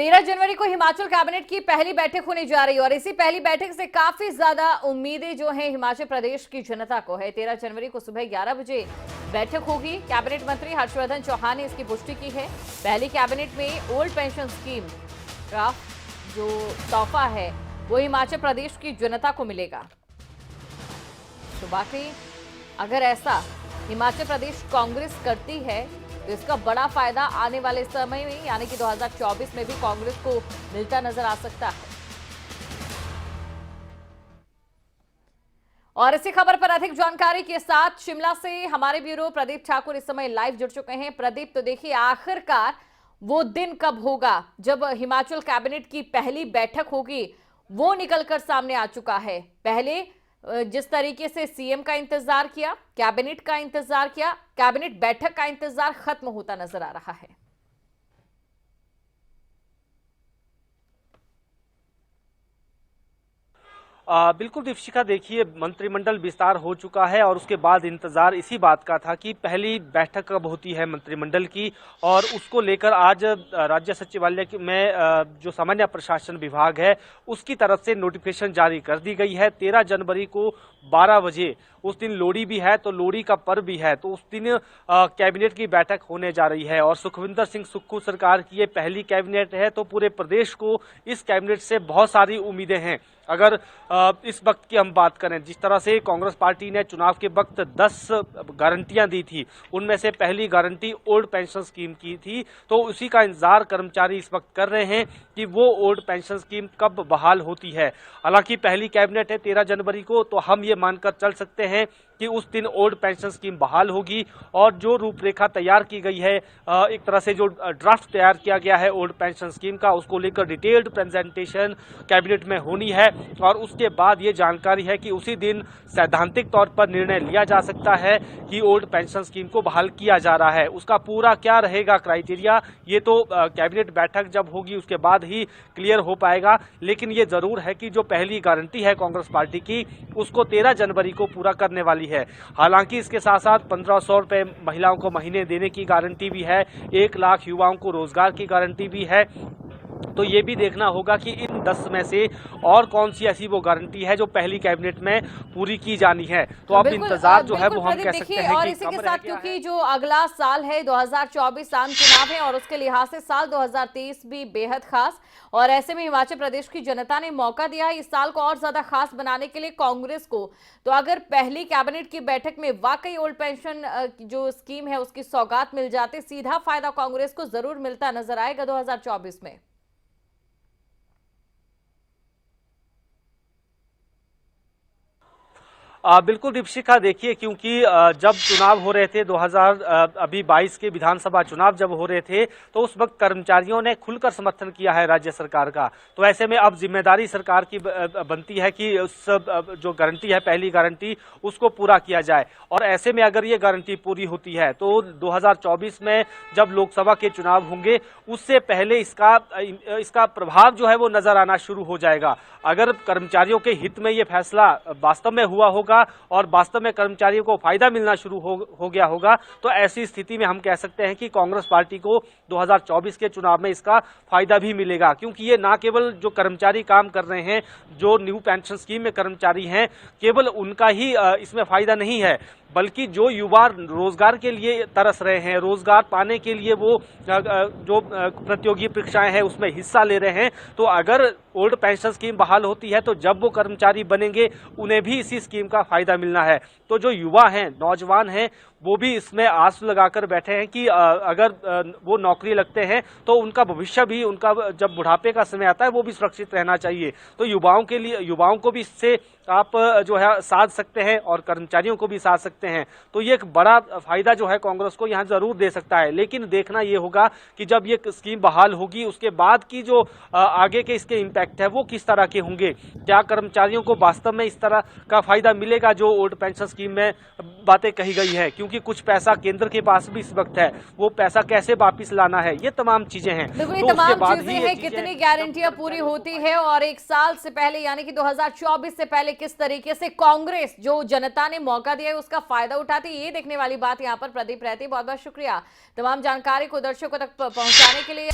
13 जनवरी को हिमाचल कैबिनेट की पहली बैठक होने जा रही है और इसी पहली बैठक से काफी ज्यादा उम्मीदें जो हैं हिमाचल प्रदेश की जनता को है। 13 जनवरी को सुबह 11 बजे बैठक होगी। कैबिनेट मंत्री हर्षवर्धन चौहान ने इसकी पुष्टि की है। पहली कैबिनेट में ओल्ड पेंशन स्कीम का जो तोहफा है वो हिमाचल प्रदेश की जनता को मिलेगा। तो बाकी अगर ऐसा हिमाचल प्रदेश कांग्रेस करती है तो इसका बड़ा फायदा आने वाले समय में यानी कि 2024 में भी कांग्रेस को मिलता नजर आ सकता है। और इसी खबर पर अधिक जानकारी के साथ शिमला से हमारे ब्यूरो प्रदीप ठाकुर इस समय लाइव जुड़ चुके हैं। प्रदीप, तो देखिए आखिरकार वो दिन कब होगा जब हिमाचल कैबिनेट की पहली बैठक होगी, वो निकलकर सामने आ चुका है। पहले जिस तरीके से सीएम का इंतजार किया, कैबिनेट का इंतजार किया, कैबिनेट बैठक का इंतजार खत्म होता नजर आ रहा है। बिल्कुल दीपशिखा, देखिए मंत्रिमंडल विस्तार हो चुका है और उसके बाद इंतजार इसी बात का था कि पहली बैठक कब होती है मंत्रिमंडल की, और उसको लेकर आज राज्य सचिवालय में जो सामान्य प्रशासन विभाग है उसकी तरफ से नोटिफिकेशन जारी कर दी गई है। 13 जनवरी को 12 बजे, उस दिन लोहड़ी भी है तो लोहड़ी का पर्व भी है, तो उस दिन कैबिनेट की बैठक होने जा रही है। और सुखविंदर सिंह सुक्खू सरकार की ये पहली कैबिनेट है तो पूरे प्रदेश को इस कैबिनेट से बहुत सारी उम्मीदें हैं। अगर इस वक्त की हम बात करें, जिस तरह से कांग्रेस पार्टी ने चुनाव के वक्त 10 गारंटियां दी थी, उनमें से पहली गारंटी ओल्ड पेंशन स्कीम की थी, तो उसी का इंतजार कर्मचारी इस वक्त कर रहे हैं कि वो ओल्ड पेंशन स्कीम कब बहाल होती है। हालांकि पहली कैबिनेट है 13 जनवरी को, तो हम ये मानकर चल सकते हैं कि उस दिन ओल्ड पेंशन स्कीम बहाल होगी। और जो रूपरेखा तैयार की गई है, एक तरह से जो ड्राफ्ट तैयार किया गया है ओल्ड पेंशन स्कीम का, उसको लेकर डिटेल्ड प्रेजेंटेशन कैबिनेट में होनी है। और उसके बाद ये जानकारी है कि उसी दिन सैद्धांतिक तौर पर निर्णय लिया जा सकता है कि ओल्ड पेंशन स्कीम को बहाल किया जा रहा है। उसका पूरा क्या रहेगा क्राइटेरिया, ये तो कैबिनेट बैठक जब होगी उसके बाद ही क्लियर हो पाएगा। लेकिन ये जरूर है कि जो पहली गारंटी है कांग्रेस पार्टी की, उसको 13 जनवरी को पूरा करने वाली है। हालांकि इसके साथ साथ 1500 रुपए महिलाओं को महीने देने की गारंटी भी है, 1 लाख युवाओं को रोजगार की गारंटी भी है। तो ये भी देखना होगा कि इन 10 में से और कौन सी ऐसी वो गारंटी है जो पहली कैबिनेट में पूरी की जानी है। तो अब इंतजार जो है वो हम कह सकते हैं और कि इसी के साथ क्योंकि जो अगला साल है 2024 आम चुनाव है और उसके लिहाज से साल 2023 भी बेहद खास, और ऐसे में हिमाचल प्रदेश की जनता ने मौका दिया है इस साल को और ज्यादा खास बनाने के लिए कांग्रेस को। तो अगर पहली कैबिनेट की बैठक में वाकई ओल्ड पेंशन जो स्कीम है उसकी सौगात मिल जाती, सीधा फायदा कांग्रेस को जरूर मिलता नजर आएगा 2024 में। बिल्कुल दीपशिखा, देखिए क्योंकि जब चुनाव हो रहे थे 2022 के विधानसभा चुनाव जब हो रहे थे, तो उस वक्त कर्मचारियों ने खुलकर समर्थन किया है राज्य सरकार का। तो ऐसे में अब जिम्मेदारी सरकार की बनती है कि उस जो गारंटी है पहली गारंटी, उसको पूरा किया जाए। और ऐसे में अगर ये गारंटी पूरी होती है तो 2024 में जब लोकसभा के चुनाव होंगे उससे पहले इसका प्रभाव जो है वो नजर आना शुरू हो जाएगा। अगर कर्मचारियों के हित में ये फैसला वास्तव में हुआ होगा और वास्तव में कर्मचारियों को फायदा मिलना शुरू हो गया होगा, तो ऐसी स्थिति में हम कह सकते हैं कि कांग्रेस पार्टी को 2024 के चुनाव में इसका फायदा भी मिलेगा। क्योंकि ये ना केवल जो कर्मचारी काम कर रहे हैं, जो न्यू पेंशन स्कीम में कर्मचारी हैं, केवल उनका ही इसमें फायदा नहीं है, बल्कि जो युवा रोजगार के लिए तरस रहे हैं, रोजगार पाने के लिए वो जो प्रतियोगी परीक्षाएं हैं उसमें हिस्सा ले रहे हैं, तो अगर ओल्ड पेंशन स्कीम बहाल होती है तो जब वो कर्मचारी बनेंगे उन्हें भी इसी स्कीम का फायदा मिलना है। तो जो युवा हैं, नौजवान हैं, वो भी इसमें आस लगाकर बैठे हैं कि अगर वो नौकरी लगते हैं तो उनका भविष्य भी, उनका जब बुढ़ापे का समय आता है वो भी सुरक्षित रहना चाहिए। तो युवाओं को भी इससे आप जो है साध सकते हैं और कर्मचारियों को भी साध सकते हैं। तो ये एक बड़ा फायदा जो है कांग्रेस को यहाँ जरूर दे सकता है। लेकिन देखना ये होगा कि जब ये स्कीम बहाल होगी उसके बाद की जो आगे के इसके इम्पैक्ट है वो किस तरह के होंगे। क्या कर्मचारियों को वास्तव में इस तरह का फायदा मिलेगा जो ओल्ड पेंशन स्कीम में बातें कही गई है, क्योंकि कुछ पैसा केंद्र के पास भी इस वक्त है, वो पैसा कैसे वापिस लाना है, ये तमाम चीजें हैं। तो तमाम चीजें हैं, कितनी गारंटियां पूरी होती है और एक साल से पहले यानी कि 2024 से पहले किस तरीके से कांग्रेस जो जनता ने मौका दिया है उसका फायदा उठाती है, ये देखने वाली बात यहाँ पर प्रदीप रहती है। बहुत बहुत शुक्रिया तमाम जानकारी को दर्शकों तक पहुंचाने के लिए।